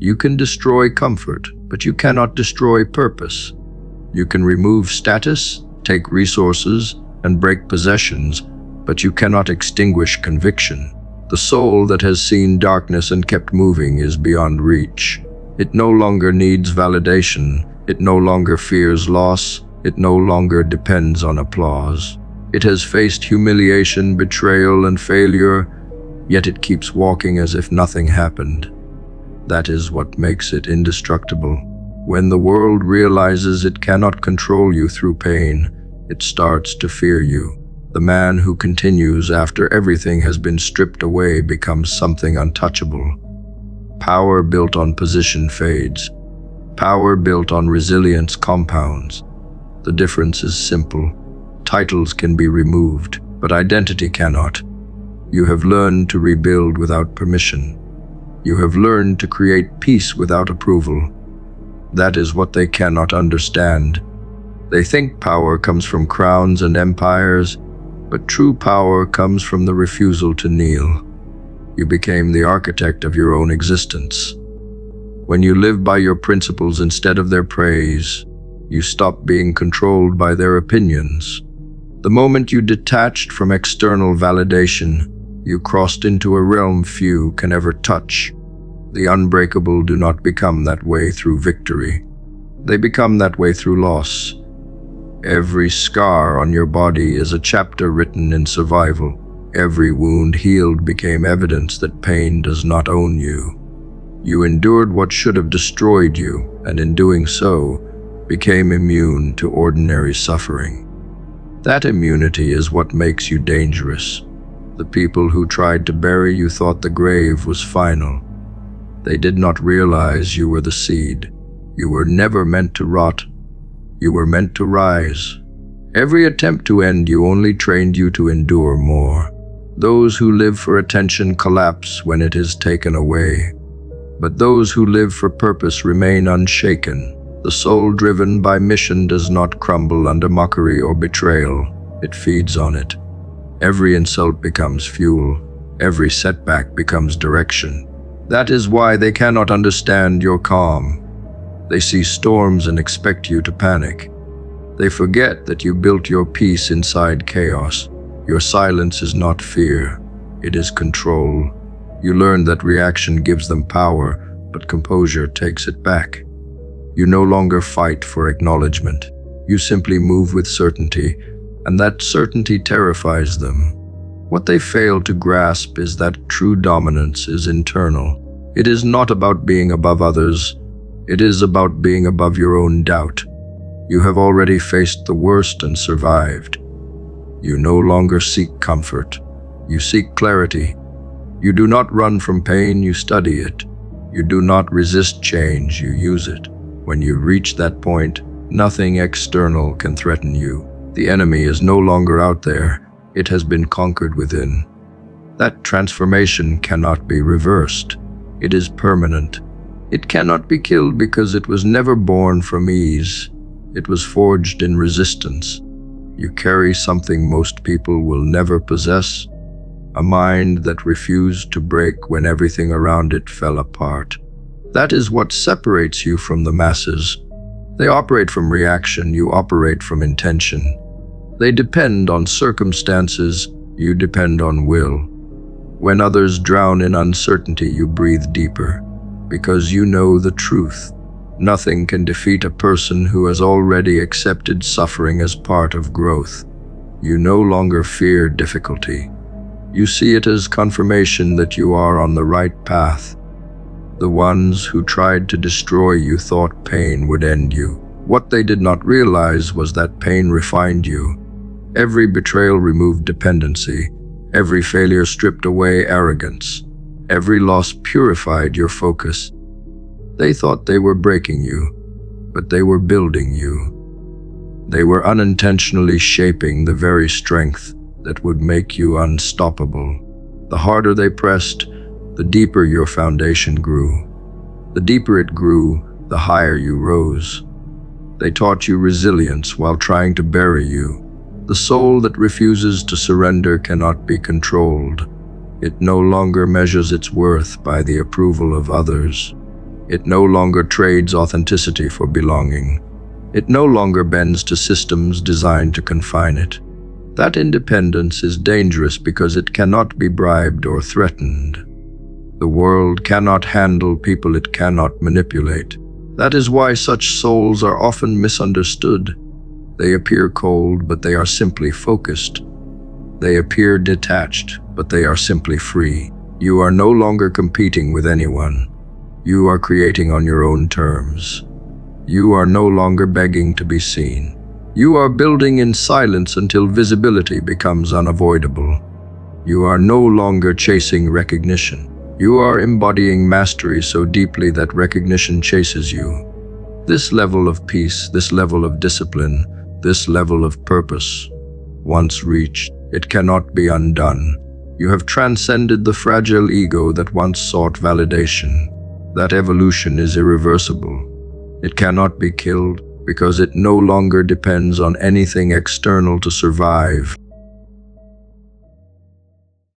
You can destroy comfort, but you cannot destroy purpose. You can remove status, take resources, and break possessions, but you cannot extinguish conviction. The soul that has seen darkness and kept moving is beyond reach. It no longer needs validation. It no longer fears loss. It no longer depends on applause. It has faced humiliation, betrayal, and failure, yet it keeps walking as if nothing happened. That is what makes it indestructible. When the world realizes it cannot control you through pain, it starts to fear you. The man who continues after everything has been stripped away becomes something untouchable. Power built on position fades. Power built on resilience compounds. The difference is simple. Titles can be removed, but identity cannot. You have learned to rebuild without permission. You have learned to create peace without approval. That is what they cannot understand. They think power comes from crowns and empires, but true power comes from the refusal to kneel. You became the architect of your own existence. When you live by your principles instead of their praise, you stop being controlled by their opinions. The moment you detached from external validation, you crossed into a realm few can ever touch. The unbreakable do not become that way through victory. They become that way through loss. Every scar on your body is a chapter written in survival. Every wound healed became evidence that pain does not own you. You endured what should have destroyed you, and in doing so, became immune to ordinary suffering. That immunity is what makes you dangerous. The people who tried to bury you thought the grave was final. They did not realize you were the seed. You were never meant to rot. You were meant to rise. Every attempt to end you only trained you to endure more. Those who live for attention collapse when it is taken away. But those who live for purpose remain unshaken. The soul driven by mission does not crumble under mockery or betrayal. It feeds on it. Every insult becomes fuel. Every setback becomes direction. That is why they cannot understand your calm. They see storms and expect you to panic. They forget that you built your peace inside chaos. Your silence is not fear. It is control. You learn that reaction gives them power, but composure takes it back. You no longer fight for acknowledgement. You simply move with certainty, and that certainty terrifies them. What they fail to grasp is that true dominance is internal. It is not about being above others. It is about being above your own doubt. You have already faced the worst and survived. You no longer seek comfort. You seek clarity. You do not run from pain, you study it. You do not resist change, you use it. When you reach that point, nothing external can threaten you. The enemy is no longer out there. It has been conquered within. That transformation cannot be reversed. It is permanent. It cannot be killed because it was never born from ease. It was forged in resistance. You carry something most people will never possess, a mind that refused to break when everything around it fell apart. That is what separates you from the masses. They operate from reaction, you operate from intention. They depend on circumstances, you depend on will. When others drown in uncertainty, you breathe deeper, because you know the truth. Nothing can defeat a person who has already accepted suffering as part of growth. You no longer fear difficulty. You see it as confirmation that you are on the right path. The ones who tried to destroy you thought pain would end you. What they did not realize was that pain refined you. Every betrayal removed dependency. Every failure stripped away arrogance. Every loss purified your focus. They thought they were breaking you, but they were building you. They were unintentionally shaping the very strength that would make you unstoppable. The harder they pressed, the deeper your foundation grew. The deeper it grew, the higher you rose. They taught you resilience while trying to bury you. The soul that refuses to surrender cannot be controlled. It no longer measures its worth by the approval of others. It no longer trades authenticity for belonging. It no longer bends to systems designed to confine it. That independence is dangerous because it cannot be bribed or threatened. The world cannot handle people it cannot manipulate. That is why such souls are often misunderstood. They appear cold, but they are simply focused. They appear detached, but they are simply free. You are no longer competing with anyone. You are creating on your own terms. You are no longer begging to be seen. You are building in silence until visibility becomes unavoidable. You are no longer chasing recognition. You are embodying mastery so deeply that recognition chases you. This level of peace, this level of discipline, this level of purpose, once reached, it cannot be undone. You have transcended the fragile ego that once sought validation. That evolution is irreversible. It cannot be killed because it no longer depends on anything external to survive.